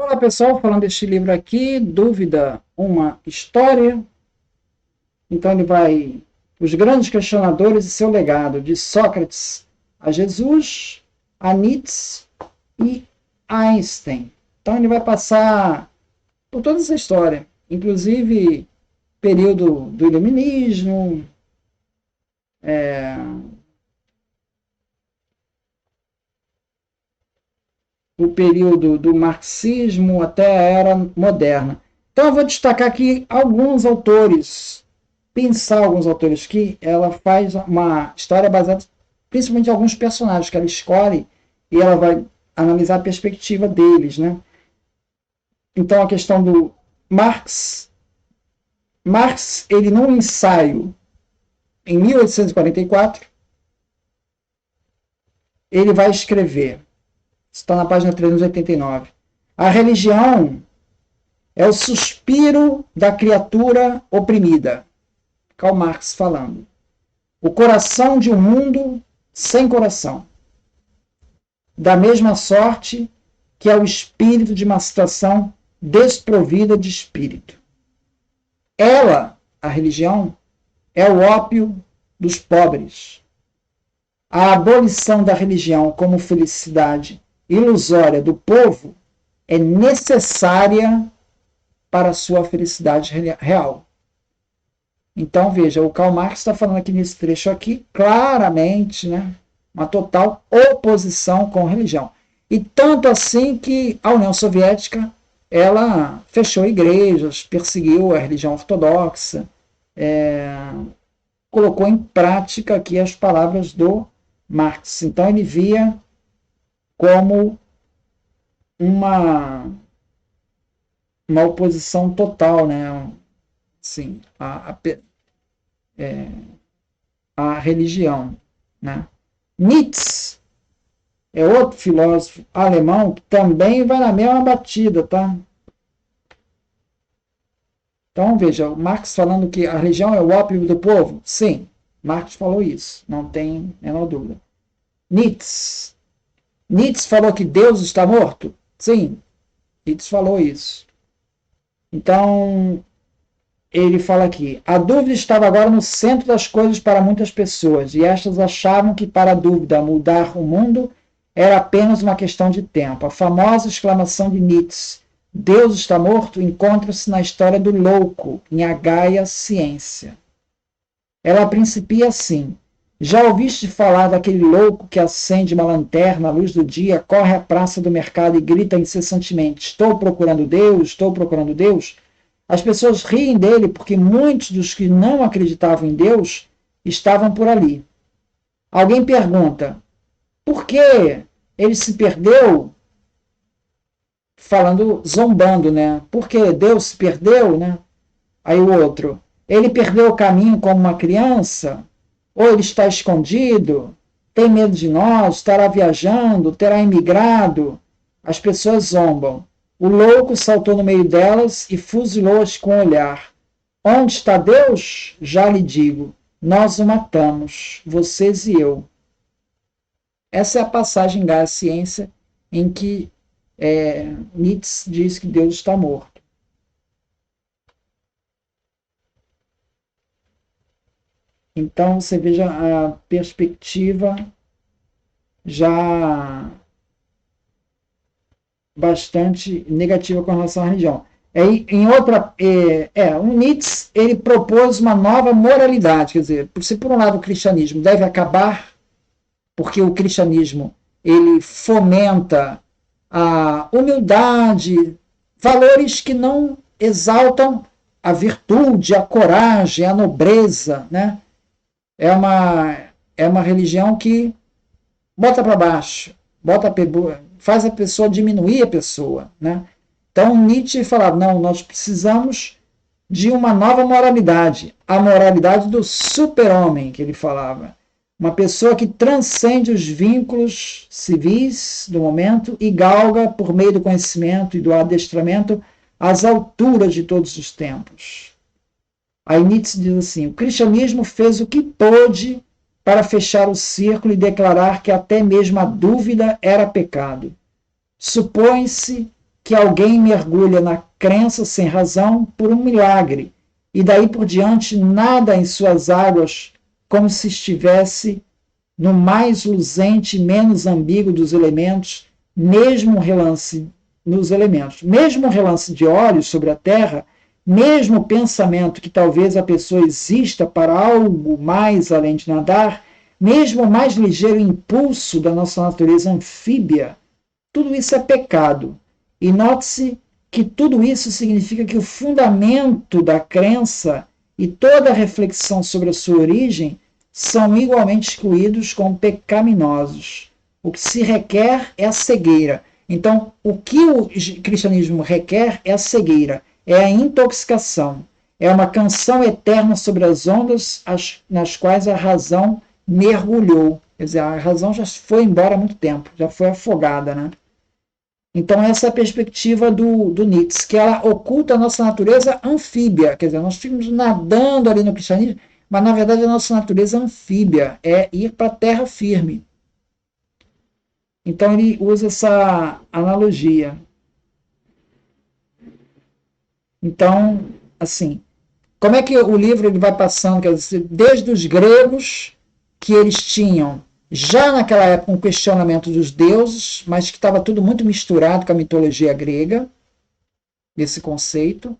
Olá pessoal, falando deste livro aqui, Dúvida, uma História. Então ele vai, os grandes questionadores e seu legado, de Sócrates a Jesus, a Nietzsche e Einstein. Então ele vai passar por toda essa história, inclusive período do iluminismo, o período do marxismo até a era moderna. Então eu vou destacar aqui alguns autores, pensar alguns autores que ela faz uma história baseada principalmente em alguns personagens que ela escolhe e ela vai analisar a perspectiva deles, né? Então a questão do Marx, ele num ensaio em 1844, ele vai escrever, está na página 389, a religião é o suspiro da criatura oprimida. Karl Marx falando. O coração de um mundo sem coração. Da mesma sorte que é o espírito de uma situação desprovida de espírito. Ela, a religião, é o ópio dos pobres. A abolição da religião como felicidade ilusória do povo é necessária para a sua felicidade real. Então, veja, o Karl Marx está falando aqui nesse trecho aqui, claramente, né, uma total oposição com a religião. E tanto assim que a União Soviética, ela fechou igrejas, perseguiu a religião ortodoxa, colocou em prática aqui as palavras do Marx. Então, ele via como uma oposição total, né? Sim, a religião, né? Nietzsche é outro filósofo alemão que também vai na mesma batida, tá? Então, veja, o Marx falando que a religião é o ópio do povo. Sim, Marx falou isso, não tem a menor dúvida. Nietzsche falou que Deus está morto? Sim, Nietzsche falou isso. Então, ele fala aqui, a dúvida estava agora no centro das coisas para muitas pessoas, e estas achavam que para a dúvida mudar o mundo era apenas uma questão de tempo. A famosa exclamação de Nietzsche, Deus está morto, encontra-se na história do louco, em A Gaia Ciência. Ela principia assim, já ouviste falar daquele louco que acende uma lanterna à luz do dia, corre à praça do mercado e grita incessantemente, estou procurando Deus, estou procurando Deus? As pessoas riem dele porque muitos dos que não acreditavam em Deus estavam por ali. Alguém pergunta, por que ele se perdeu? Falando, zombando, né? Por que Deus se perdeu, né? Aí o outro, ele perdeu o caminho como uma criança? Ou ele está escondido? Tem medo de nós? Estará viajando? Terá emigrado? As pessoas zombam. O louco saltou no meio delas e fuzilou-as com o olhar. Onde está Deus? Já lhe digo, nós o matamos, vocês e eu. Essa é a passagem da ciência em que Nietzsche diz que Deus está morto. Então você veja a perspectiva já bastante negativa com relação à religião. O Nietzsche ele propôs uma nova moralidade, quer dizer, se por um lado o cristianismo deve acabar, porque o cristianismo ele fomenta a humildade, valores que não exaltam a virtude, a coragem, a nobreza, né? É uma religião que bota para baixo, faz a pessoa diminuir a pessoa, né? Então Nietzsche falava, não, nós precisamos de uma nova moralidade, a moralidade do super-homem, que ele falava. Uma pessoa que transcende os vínculos civis do momento e galga, por meio do conhecimento e do adestramento, as alturas de todos os tempos. Aí Nietzsche diz assim, o cristianismo fez o que pôde para fechar o círculo e declarar que até mesmo a dúvida era pecado. Supõe-se que alguém mergulha na crença sem razão por um milagre, e daí por diante nada em suas águas, como se estivesse no mais luzente e menos ambíguo dos elementos, mesmo relance nos elementos, mesmo relance de óleo sobre a terra, mesmo o pensamento que talvez a pessoa exista para algo mais além de nadar, mesmo o mais ligeiro impulso da nossa natureza anfíbia, tudo isso é pecado. E note-se que tudo isso significa que o fundamento da crença e toda a reflexão sobre a sua origem são igualmente excluídos como pecaminosos. O que se requer é a cegueira. Então, o que o cristianismo requer é a cegueira, é a intoxicação, é uma canção eterna sobre as ondas nas quais a razão mergulhou. Quer dizer, a razão já foi embora há muito tempo, já foi afogada, né? Então, essa é a perspectiva do Nietzsche, que ela oculta a nossa natureza anfíbia. Quer dizer, nós ficamos nadando ali no cristianismo, mas na verdade a nossa natureza anfíbia é ir para a terra firme. Então ele usa essa analogia. Então, assim, como é que o livro ele vai passando? Quer dizer, desde os gregos, que eles tinham já naquela época um questionamento dos deuses, mas que estava tudo muito misturado com a mitologia grega, esse conceito.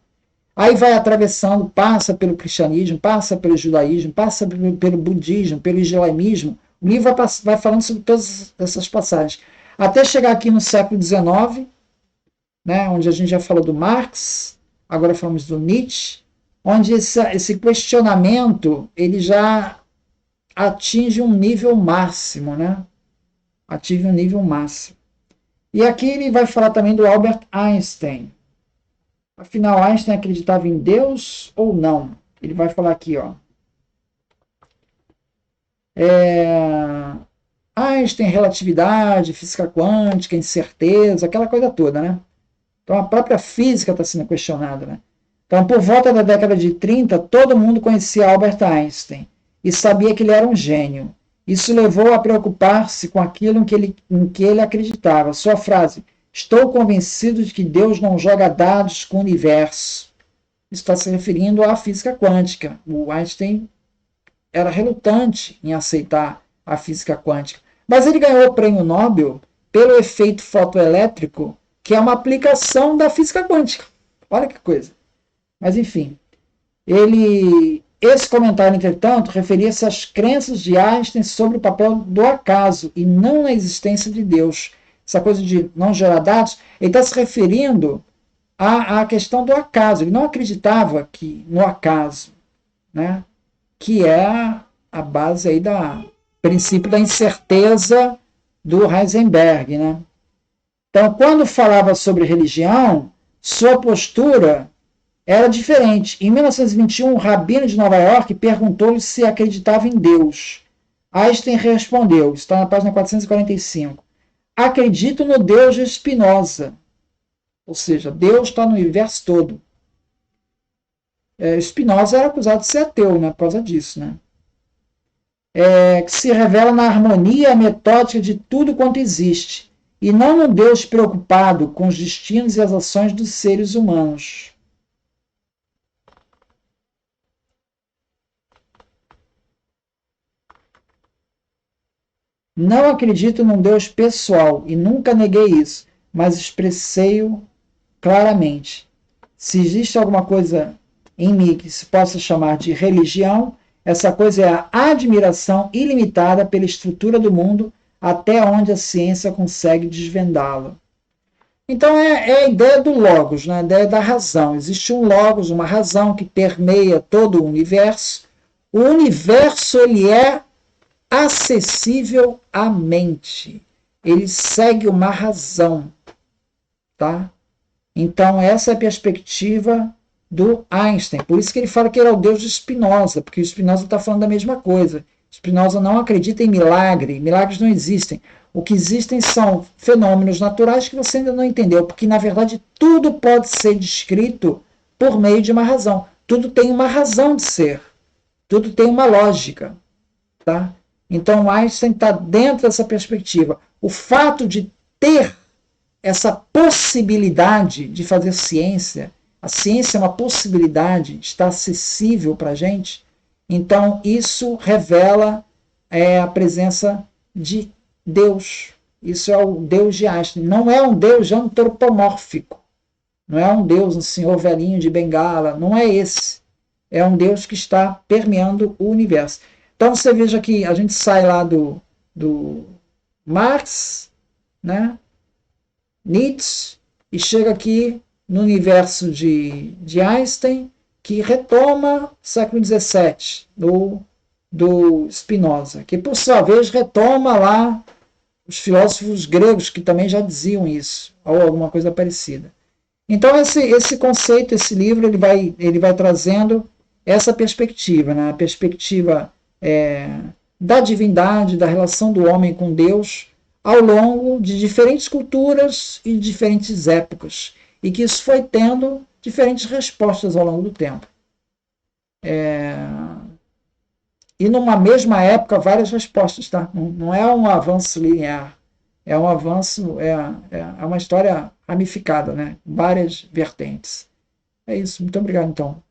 Aí vai atravessando, passa pelo cristianismo, passa pelo judaísmo, passa pelo budismo, pelo islamismo. O livro vai falando sobre todas essas passagens. Até chegar aqui no século XIX, né, onde a gente já falou do Marx, agora falamos do Nietzsche, onde esse questionamento ele já atinge um nível máximo, né? Atinge um nível máximo. E aqui ele vai falar também do Albert Einstein. Afinal, Einstein acreditava em Deus ou não? Ele vai falar aqui, ó. Einstein, relatividade, física quântica, incerteza, aquela coisa toda, né? Então a própria física está sendo questionada, né? Então, por volta da década de 30, todo mundo conhecia Albert Einstein e sabia que ele era um gênio. Isso levou a preocupar-se com aquilo em que ele acreditava. Sua frase: estou convencido de que Deus não joga dados com o universo. Isso está se referindo à física quântica. O Einstein era relutante em aceitar a física quântica. Mas ele ganhou o prêmio Nobel pelo efeito fotoelétrico, que é uma aplicação da física quântica. Olha que coisa. Mas, enfim, esse comentário, entretanto, referia-se às crenças de Einstein sobre o papel do acaso e não na existência de Deus. Essa coisa de não gerar dados, ele está se referindo à questão do acaso. Ele não acreditava no acaso, né? Que é a base aí do princípio da incerteza do Heisenberg, né? Então, quando falava sobre religião, sua postura era diferente. Em 1921, um rabino de Nova York perguntou-lhe se acreditava em Deus. Einstein respondeu, está na página 445, acredito no Deus de Spinoza. Ou seja, Deus está no universo todo. Spinoza era acusado de ser ateu, né, por causa disso, né? Que se revela na harmonia metódica de tudo quanto existe, e não no Deus preocupado com os destinos e as ações dos seres humanos. Não acredito num Deus pessoal e nunca neguei isso, mas expressei-o claramente. Se existe alguma coisa em mim que se possa chamar de religião, essa coisa é a admiração ilimitada pela estrutura do mundo até onde a ciência consegue desvendá-la. Então é a ideia do logos, né? A ideia da razão. Existe um logos, uma razão que permeia todo o universo. O universo ele é acessível à mente. Ele segue uma razão, tá? Então essa é a perspectiva do Einstein. Por isso que ele fala que ele é o Deus de Spinoza, porque o Spinoza está falando da mesma coisa. Spinoza não acredita em milagre, milagres não existem. O que existem são fenômenos naturais que você ainda não entendeu, porque na verdade tudo pode ser descrito por meio de uma razão. Tudo tem uma razão de ser. Tudo tem uma lógica, tá? Então Einstein está dentro dessa perspectiva. O fato de ter essa possibilidade de fazer ciência, a ciência é uma possibilidade, está acessível para a gente, então isso revela a presença de Deus. Isso é o Deus de Einstein. Não é um Deus antropomórfico. Não é um Deus, um senhor velhinho de bengala. Não é esse. É um Deus que está permeando o universo. Então você veja que a gente sai lá do Marx, né? Nietzsche, e chega aqui no universo de Einstein, que retoma o século XVII, do Spinoza, que por sua vez retoma lá os filósofos gregos, que também já diziam isso, ou alguma coisa parecida. Então esse conceito, esse livro, ele vai trazendo essa perspectiva, né? A perspectiva da divindade, da relação do homem com Deus, ao longo de diferentes culturas e diferentes épocas, e que isso foi tendo diferentes respostas ao longo do tempo. E numa mesma época, várias respostas, tá? Não é um avanço linear, é um avanço, é uma história ramificada, né? Várias vertentes. É isso, muito obrigado então.